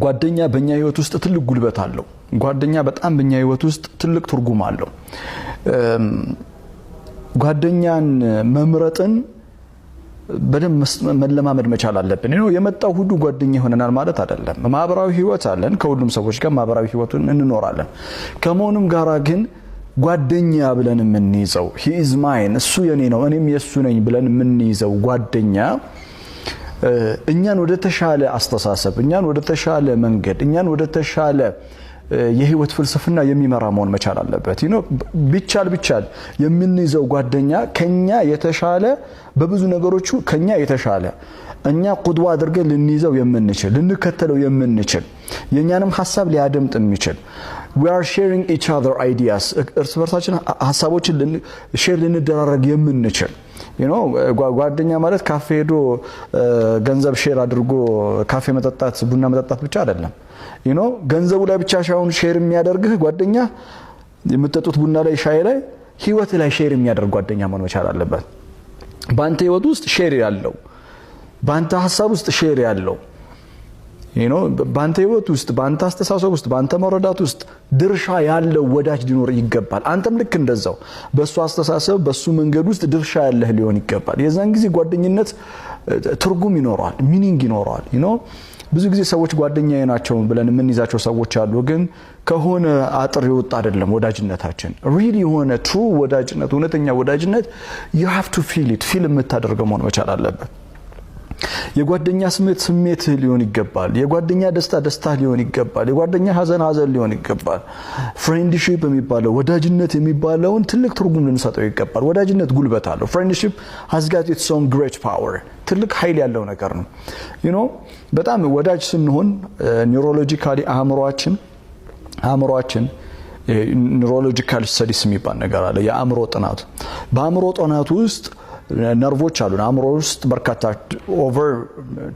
ጓደኛ በእኛ ህይወት ውስጥ ትልቅ ጉልበት አለው ጓደኛ በጣም በእኛ ህይወት ውስጥ ትልቅ ትርጉም አለው ጓደኛን መምረጥን በደም መለማመድ መቻል አለብን ነው የመጣው ሁሉ ጓደኛ ይሆነናል ማለት አይደለም ማህበራዊ ህይወት አለን ከሁሉም ሰዎች ጋር ማህበራዊ ህይወቱን እንኖራለን ከመሆኑም ጋራ ግን ጓደኛ ብለን የምንይዘው he is mine እሱ የኔ ነው እኔም የሱ ነኝ ብለን የምንይዘው ጓደኛ እኛን ወደ ተሻለ አስተሳሰብ እኛን ወደ ተሻለ መንገድ እኛን ወደ ተሻለ የህይወት ፍልስፍና የሚመራ መሆን መቻል አለበት ቢቻል የምንይዘው ጓደኛ ከኛ የተሻለ በብዙ ነገሮቹ ከኛ የተሻለ እኛ ቁድዋ አድርገን ልንይዘው የምንችል ልንከተለው የምንችል የኛንም ሐሳብ ሊያደምጥ የሚችል we are sharing each other ideas እርስ በርሳችን ሐሳቦችን ሼር ልንደራረግ የምንችል ጓደኛ ማለት ካፌ ሄዶ ገንዘብ ሼር አድርጎ ካፌ መጠጣት ቡና መጠጣት ብቻ አይደለም ገንዘቡ ላይ ብቻ ሻውን ሼር የሚያደርግህ ጓደኛ የምትጠጡት ቡና ላይ ሻይ ላይ ህይወት ላይ ሼር የሚያደርግ ጓደኛ መሆን መቻል አለበት ባንተ ህይወት ውስጥ ሼር ያለው ባንተ ሐሳብ ውስጥ ሼር ያለው ባንተ ህይወት ውስጥ ባንተ አስተሳሰብ ውስጥ ባንተ መረዳት ውስጥ ድርሻ ያለው ወዳጅ ሊኖር ይገባል አንተም ልክ እንደዛው በሱ አስተሳሰብ በሱ መንገድ ውስጥ ድርሻ ያለህ ሊሆን ይገባል የዛን ጊዜ ጓደኝነት ትርጉም ይኖራል ሚኒንግ ይኖራል ብዙ ጊዜ ሰዎች ጓደኛዬ ናቸው ብለን የምንይዛቸው ሰዎች አሉ ግን ከሆነ አጥር ይወጣ አይደለም ወዳጅነታችን ሪሊ የሆነ ትሩ ወዳጅነት እውነተኛ ወዳጅነት you have to feel it ፊል የምታደርገው መሆን መቻል አለበት የጓደኛ ስሜት ሊሆን ይገባል የጓደኛ ደስታ ሊሆን ይገባል የጓደኛ ሐዘን ሊሆን ይገባል ፍሬንድሺፕ የሚባለው ወዳጅነት የሚባለውን ትልቅ ትርጉም ልንሰጠው ይገባል ወዳጅነት ጉልበት አለው ፍሬንድሺፕ has got its own great power ትልቅ ኃይል ያለው ነገር ነው በጣም ወዳጅ ስንሆን ኒውሮሎጂካሊ አእምሮአችን ኒውሮሎጂካል ስተዲስ የሚባል ነገር አለ የአእምሮ ጥናት በአእምሮ ጥናት ውስጥ ነርቮች አሉ አእምሮ ውስጥ በርካታ over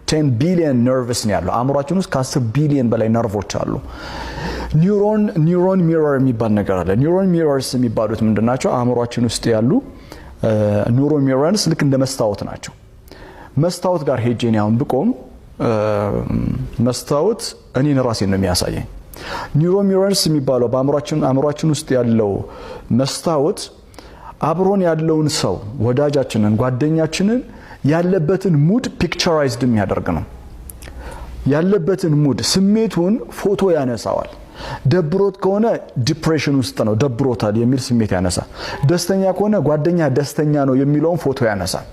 10 ቢሊየን ነርቭስ ነው ያለው አእምሮአችን ውስጥ ከ10 ቢሊየን በላይ ነርቮች አሉ ኒውሮን ሚረር የሚባል ነገር አለ ኒውሮን ሚረርስ የሚባሉት ምንድናቸው አእምሮአችን ውስጥ ያሉ ኒውሮን ሚረርስ ልክ እንደ መስታወት ናቸው መስታወት ጋር ሄጄ ነው ብቆም መስታወት እኔን ራሴን ነው የሚያሳየኝ ኒውሮን ሚረርስ የሚባለው በአእምሮአችን ውስጥ ያለው መስታወት አብሮን ያለውን ሰው ወዳጃችንን ጓደኛችንን ያለበትን ሙድ ፒክቸራይዝድ የሚያደርግ ነው ያለበትን ሙድ ስሜቱን ፎቶ ያነሳዋል ደብሮት ከሆነ ዲፕሬሽን ውስጥ ነው ደብሮታል የሚል ስሜት ያነሳል ደስተኛ ከሆነ ጓደኛ ደስተኛ ነው የሚለውን ፎቶ ያነሳል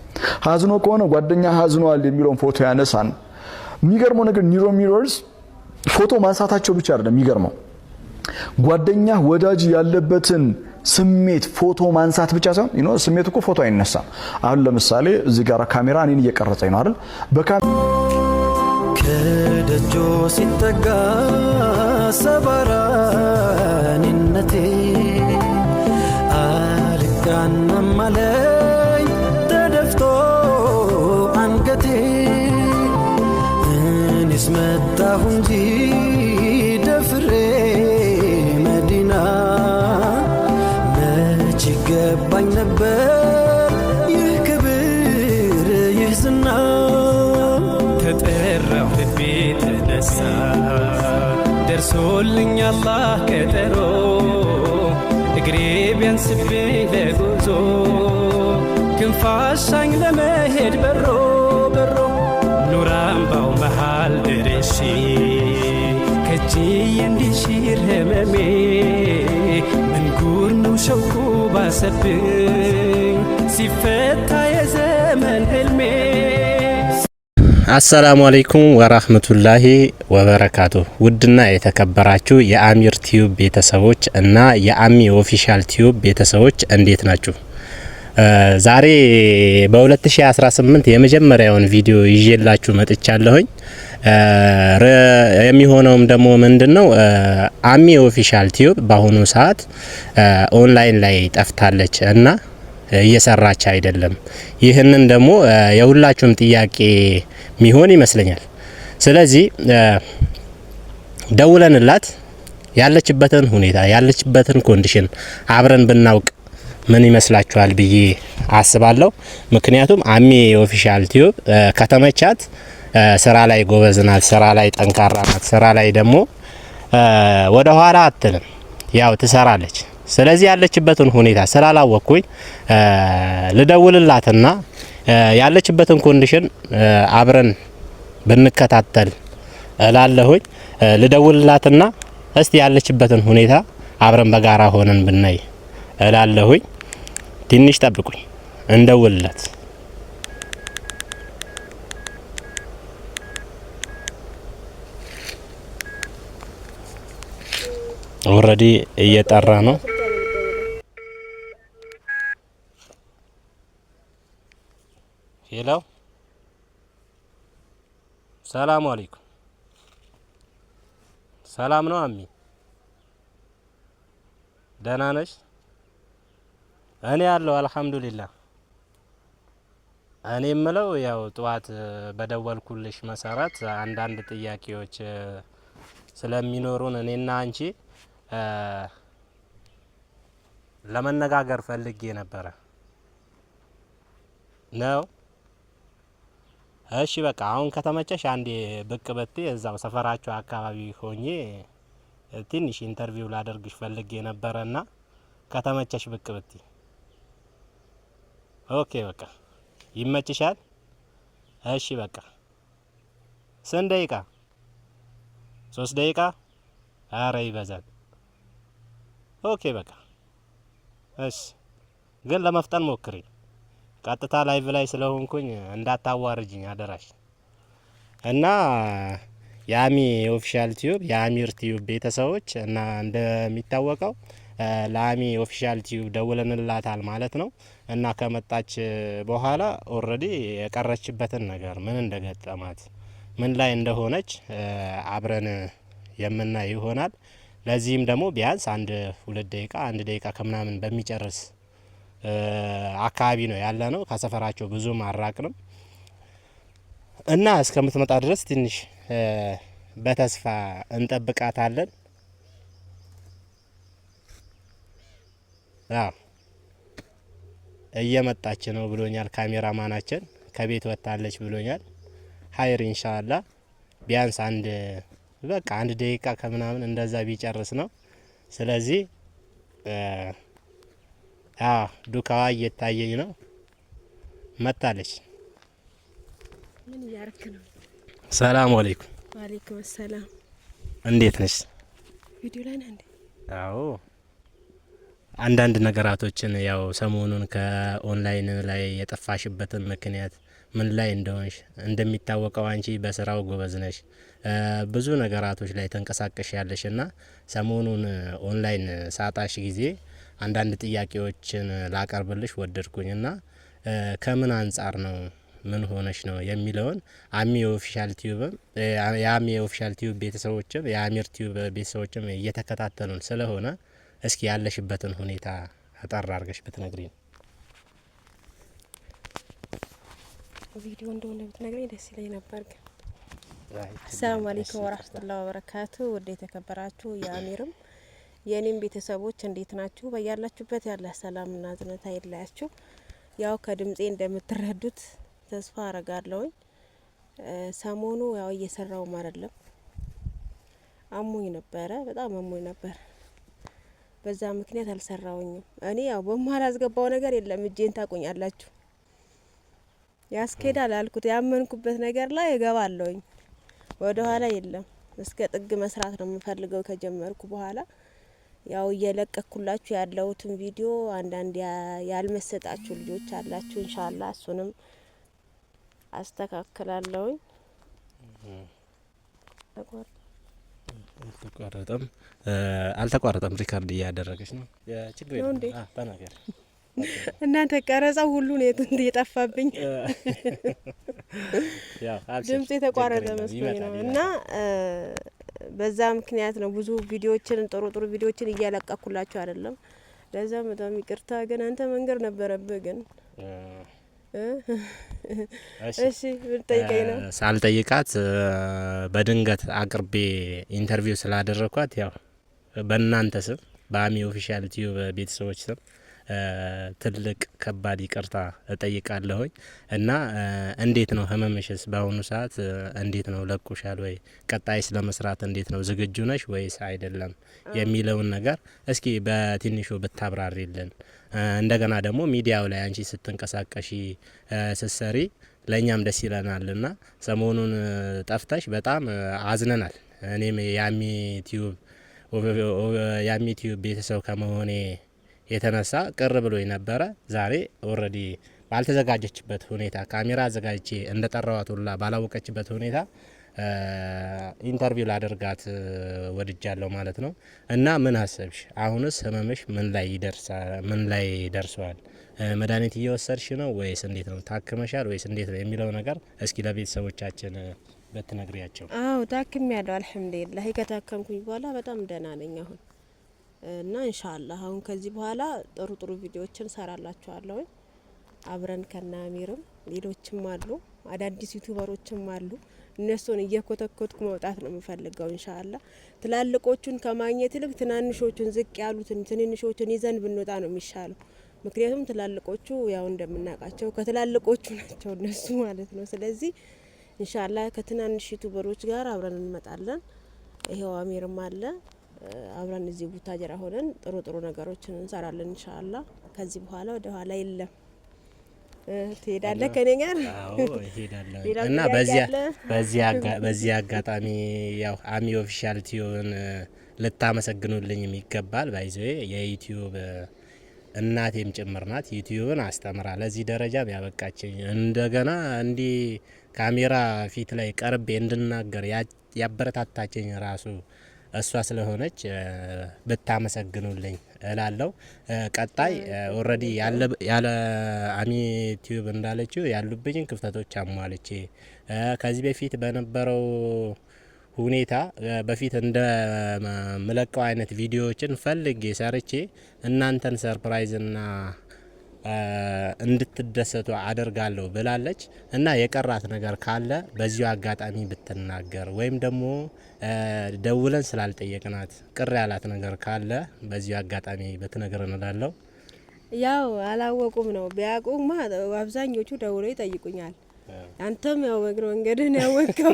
ሐዝኖ ከሆነ ጓደኛ ሐዝኗል የሚለውን ፎቶ ያነሳል የሚገርመው ነገር ኒውሮ ሚረርስ ፎቶ ማንሳታቸው ብቻ አይደለም የሚገርመው ጓደኛ ወዳጅ ያለበትን ስሜት ፎቶ ማንሳት ብቻ ሳይሆን ስሜት እኮ ፎቶ አይነሳም አሁን ለምሳሌ እዚህ ጋር ካሜራ እኔን እየቀረጸኝ ነው አይደል ከደጆ ሲጠጋ ሰባራኒነቴ አልጋናም አለኝ ተደፍቶ አንገቴ እኔስ መጣሁ እንጂ ደፍሬ መዲና መች ገባኝ ነበር ይህ ክብር ይህ ዝና ተጠራው ልቤ ተነሳ ደርሶልኝ አላህ ቀጠሮ እግሬ ቢያንስብኝ ለጉዞ ክንፋሻኝ ለመሄድ በሮ ኑራምባው መሃል ደርሼ ከእጅዬ እንዲሽር ህመሜ ምንጉር ነው ሸውቁ ባሰብኝ ሲፈታ የዘመን ህልሜ አሰላሙ አለይኩም ወራህመቱላሂ ወበረካቱ ውድና የተከበራችሁ የአሚር ቲዩብ ቤተሰቦች እና የአሚ ኦፊሻል ቲዩብ ቤተሰቦች እንዴት ናችሁ ዛሬ በ2018 የመጀመሪያውን ቪዲዮ ይዤላችሁ መጥቻለሁኝ የሚሆነውም ደግሞ ምንድነው አሚ ኦፊሻል ቲዩብ በአሁኑ ሰዓት ኦንላይን ላይ ጠፍታለች እና እየሰራች አይደለም ይሄንን ደግሞ የሁላችሁም ጥያቄ ሚሆን ይመስለኛል ስለዚህ ደውለንላት ያለችበትን ሁኔታ ያለችበትን ኮንዲሽን አብረን ብናውቅ ምን ይመስላችኋል ብዬ አስባለሁ ምክንያቱም አሚ ኦፊሻል ቲዩብ ከተመቻት ስራ ላይ ጎበዝ ናት፣ ስራ ላይ ጠንካራ ናት፣ ስራ ላይ ደግሞ ወደ ኋላ አትልም፣ ያው ትሰራለች። ስለዚህ ያለችበትን ሁኔታ ስላላወቅኩኝ ልደውልላትና ያለችበትን ኮንዲሽን አብረን ብንከታተል እላለሁኝ። ልደውልላትና እስቲ ያለችበትን ሁኔታ አብረን በጋራ ሆነን ብናይ እላለሁኝ። ትንሽ ጠብቁኝ፣ እንደውልላት። ኦልሬዲ እየጠራ ነው። ሄሎ፣ ሰላም አለይኩም። ሰላም ነው አሚ? ደህና ነሽ? እኔ ያለው አልሐምዱሊላህ። እኔ የምለው ያው ጠዋት በደወልኩልሽ መሰረት አንዳንድ ጥያቄዎች ስለሚኖሩን እኔና አንቺ ለመነጋገር ፈልጌ ነበረ ነው። እሺ በቃ አሁን ከተመቸሽ አንዴ ብቅ በቴ እዛው ሰፈራችሁ አካባቢ ሆኜ ትንሽ ኢንተርቪው ላደርግሽ ፈልጌ ነበረና ከተመቸሽ ብቅ በቴ። ኦኬ በቃ ይመችሻል? እሺ በቃ ስንት ደቂቃ? 3 ደቂቃ? አረ ይበዛል። ኦኬ በቃ እሺ፣ ግን ለመፍጠን ሞክሪ። ቀጥታ ላይቭ ላይ ስለሆንኩኝ እንዳታዋርጅኝ አደራሽ። እና የአሚ ኦፊሻል ቲዩብ የአሚር ቲዩብ ቤተሰቦች እና እንደሚታወቀው ለአሚ ኦፊሻል ቲዩብ ደውለንላታል ማለት ነው። እና ከመጣች በኋላ ኦልሬዲ የቀረችበትን ነገር ምን እንደገጠማት ምን ላይ እንደሆነች አብረን የምናይ ይሆናል። ለዚህም ደግሞ ቢያንስ 1-2 ደቂቃ 1 ደቂቃ ከምናምን በሚጨርስ አካባቢ ነው ያለ ነው። ከሰፈራቸው ብዙም አራቅንም እና እስከምትመጣ ድረስ ትንሽ በተስፋ እንጠብቃታለን። አዎ እየመጣች ነው ብሎኛል ካሜራማናችን። ከቤት ወጣለች ብሎኛል። ሀይር ኢንሻአላህ ቢያንስ በቃ 1 ደቂቃ ከምናምን እንደዛ ቢጨርስ ነው። ስለዚህ ዱካዋ እየታየኝ ነው። መጣለች። ምን ያርክ ነው? ሰላም አለይኩም። ወአለይኩም ሰላም። እንዴት ነሽ? ቪዲዮ ላይ ነህ እንዴ? አዎ አንዳንድ ነገራቶችን ያው ሰሞኑን ከኦንላይን ላይ የጠፋሽበትን ምክንያት ምን ላይ እንደሆንሽ፣ እንደሚታወቀው አንቺ በስራው ጎበዝ ነሽ፣ ብዙ ነገራቶች ላይ ተንቀሳቀሽ ያለሽና ሰሞኑን ኦንላይን ሳጣሽ ጊዜ አንዳንድ ጥያቄዎችን ላቀርብልሽ ወደድኩኝና ከምን አንጻር ነው ምን ሆነሽ ነው የሚለውን አሚ ኦፊሻል ቲዩብ የአሚ ኦፊሻል ቲዩብ ቤተሰቦችም የአሚር ቲዩብ ቤተሰቦችም እየተከታተሉን ስለሆነ እስኪ ያለሽበትን ሁኔታ አጠር አድርገሽ ብትነግሪኝ። ቪዲዮ እንደሆነ ብትነግሪኝ ደስ ይለኝ ነበር። ግን አሰላሙ አለይኩም ወራህመቱላሂ ወበረካቱ። ወደ የተከበራችሁ የአሚርም የኔም ቤተሰቦች እንዴት ናችሁ? በያላችሁበት ያለ ሰላምና እዝነት አይለያችሁ። ያው ከድምጼ እንደምትረዱት ተስፋ አረጋለሁኝ። ሰሞኑ ያው እየሰራውም አይደለም፣ አሞኝ ነበረ፣ በጣም አሞኝ ነበር። በዛ ምክንያት አልሰራውኝም። እኔ ያው በማላስገባው ነገር የለም፣ እጄን ታቁኛላችሁ። ያስኬዳል አልኩት፣ ያመንኩበት ነገር ላይ እገባለሁኝ። ወደ ኋላ የለም፣ እስከ ጥግ መስራት ነው የምፈልገው ከጀመርኩ በኋላ። ያው እየለቀኩላችሁ ያለውትን ቪዲዮ አንዳንድ ያልመሰጣችሁ ልጆች አላችሁ። ኢንሻአላህ እሱንም አስተካክላለሁኝ። አልተቋረጠም። ሪካርድ እያደረገች ነው። ችግር የለም። ተናገር። እናንተ ቀረጻው ሁሉ ነው የጠፋብኝ። ድምጽ የተቋረጠ መስሎኝ ነው። እና በዛ ምክንያት ነው ብዙ ቪዲዮዎችን ጥሩ ቪዲዮዎችን እያለቀኩላችሁ አይደለም። ለዛ በጣም ይቅርታ። ግን አንተ መንገር ነበረብህ። ግን እሺ ብትጠይቀኝ ነው። ሳልጠይቃት በድንገት አቅርቤ ኢንተርቪው ስላደረኳት ያው በእናንተ ስም በአሚ ኦፊሻል ቲዩብ ቤተሰቦች ስም ትልቅ ከባድ ይቅርታ እጠይቃለሁኝ። እና እንዴት ነው ህመምሽስ በአሁኑ ሰዓት እንዴት ነው? ለቁሻል ወይ? ቀጣይስ ለመስራት እንዴት ነው? ዝግጁ ነሽ ወይስ አይደለም የሚለውን ነገር እስኪ በትንሹ ብታብራሪልን። እንደገና ደግሞ ሚዲያው ላይ አንቺ ስትንቀሳቀሺ ስትሰሪ ለእኛም ደስ ይለናልና ሰሞኑን ጠፍተሽ በጣም አዝነናል። እኔም የአሚ ቲዩብ ቤተሰብ ከመሆኔ የተነሳ ቅር ብሎኝ ነበረ። ዛሬ ኦልሬዲ ባልተዘጋጀችበት ሁኔታ ካሜራ አዘጋጅቼ እንደጠራዋት ሁላ ባላወቀችበት ሁኔታ ኢንተርቪው ላደርጋት ወድጃለሁ ማለት ነው። እና ምን አሰብሽ? አሁንስ ህመምሽ ምን ላይ ደርሷል? መድኃኒት እየወሰድሽ ነው ወይስ እንዴት ነው? ታክመሻል ወይስ እንዴት ነው የሚለው ነገር እስኪ ለቤተሰቦቻችን በትነግሪያቸው። አዎ ታክም ያለው አልሐምዱሊላህ። ከታከምኩኝ በኋላ በጣም ደህና ነኝ አሁን እና ኢንሻአላህ አሁን ከዚህ በኋላ ጥሩ ጥሩ ቪዲዮዎችን ሰራላችኋለሁ። አብረን ከናሚርም ሌሎችም አሉ አዳዲስ ዩቲዩበሮችም አሉ። እነሱን እየኮተኮትኩ መውጣት ነው የምፈልገው ኢንሻአላህ። ትላልቆቹን ከማግኘት ይልቅ ትናንሾቹን ዝቅ ያሉትን ትንንሾቹን ይዘን ብንወጣ ነው የሚሻለው። ምክንያቱም ትላልቆቹ ያው እንደምናውቃቸው ከትላልቆቹ ናቸው እነሱ ማለት ነው። ስለዚህ ኢንሻአላህ ከትናንሽ ዩቲዩበሮች ጋር አብረን እንመጣለን። ይሄው አሚርም አለ። አብረን እዚህ ቡታጀራ ሆነን ጥሩ ጥሩ ነገሮችን እንሰራለን ኢንሻአላህ። ከዚህ በኋላ ወደ ኋላ የለም። ትሄዳለህ ከኔ ጋር? አዎ እሄዳለሁ። እና በዚህ አጋጣሚ ያው አሚ ኦፊሻል ቲዩብን ልታመሰግኑልኝ ይገባል። ባይዘዌ የዩቲዩብ እናቴም ጭምር ናት። ዩቲዩብን አስተምራ ለዚህ ደረጃም ያበቃችኝ እንደገና እንዲህ ካሜራ ፊት ላይ ቀርቤ እንድናገር ያበረታታችኝ ራሱ እሷ ስለሆነች ብታመሰግኑልኝ እላለሁ። ቀጣይ ኦልሬዲ ያለ አሚ ቲዩብ እንዳለችው ያሉብኝን ክፍተቶች አሟልቼ ከዚህ በፊት በነበረው ሁኔታ በፊት እንደ መለቀው አይነት ቪዲዮዎችን ፈልጌ ሰርቼ እናንተን ሰርፕራይዝና እንድትደሰቱ አደርጋለሁ ብላለች። እና የቀራት ነገር ካለ በዚሁ አጋጣሚ ብትናገር ወይም ደግሞ ደውለን ስላልጠየቅናት ቅር ያላት ነገር ካለ በዚሁ አጋጣሚ ብትነግር እንላለሁ። ያው አላወቁም ነው። ቢያውቁማ አብዛኞቹ ደውለው ይጠይቁኛል። አንተም ያው በእግረ መንገድህን ያወቀው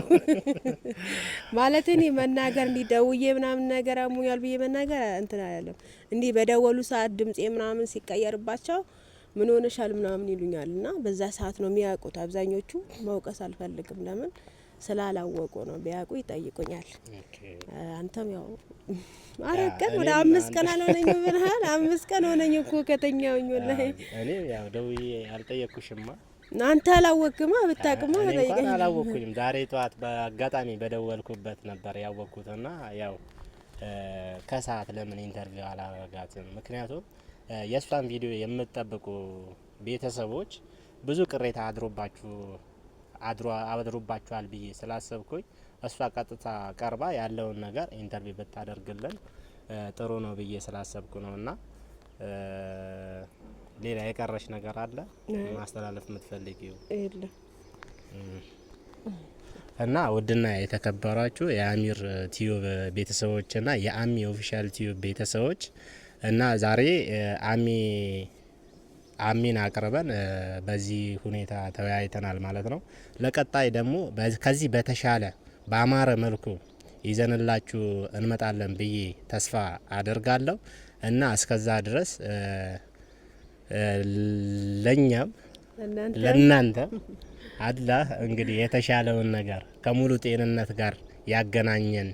ማለት እኔ መናገር እንዲ ደውዬ ምናምን ነገር አሙኛል ብዬ መናገር እንትን አይደለም። እንዲ በደወሉ ሰዓት ድምጼ ምናምን ሲቀየርባቸው ምን ሆነሻል ምናምን ይሉኛል። እና በዛ ሰዓት ነው የሚያውቁት አብዛኞቹ። መውቀስ አልፈልግም፣ ለምን ስላላወቁ ነው። ቢያውቁ ይጠይቁኛል። አንተም ያው አረቀን ወደ 5 ቀን አልሆነኝ ብለሃል። 5 ቀን ሆነኝ እኮ ከተኛውኝ ወላሂ። እኔ ያው ደውዬ አልጠየቅኩሽማ። አንተ አላወቅማ፣ ብታቅማ በጠይቀኝ አላወቅኩኝም። ዛሬ ጠዋት በአጋጣሚ በደወልኩበት ነበር ያወቅኩትና ያው ከሰዓት ለምን ኢንተርቪው አላረጋትም? ምክንያቱም የእሷን ቪዲዮ የምትጠብቁ ቤተሰቦች ብዙ ቅሬታ አድሮባችኋል ብዬ ስላሰብኩኝ እሷ ቀጥታ ቀርባ ያለውን ነገር ኢንተርቪው ብታደርግልን ጥሩ ነው ብዬ ስላሰብኩ ነውና ሌላ የቀረሽ ነገር አለ ማስተላለፍ የምትፈልጊው? የለም። እና ውድና የተከበራችሁ የአሚር ቲዩብ ቤተሰቦችና የአሚ ኦፊሻል ቲዩብ ቤተሰቦች እና ዛሬ አሚን አቅርበን በዚህ ሁኔታ ተወያይተናል ማለት ነው። ለቀጣይ ደግሞ ከዚህ በተሻለ በአማረ መልኩ ይዘንላችሁ እንመጣለን ብዬ ተስፋ አደርጋለሁ። እና እስከዛ ድረስ ለኛም ለናንተም አላህ እንግዲህ የተሻለውን ነገር ከሙሉ ጤንነት ጋር ያገናኘን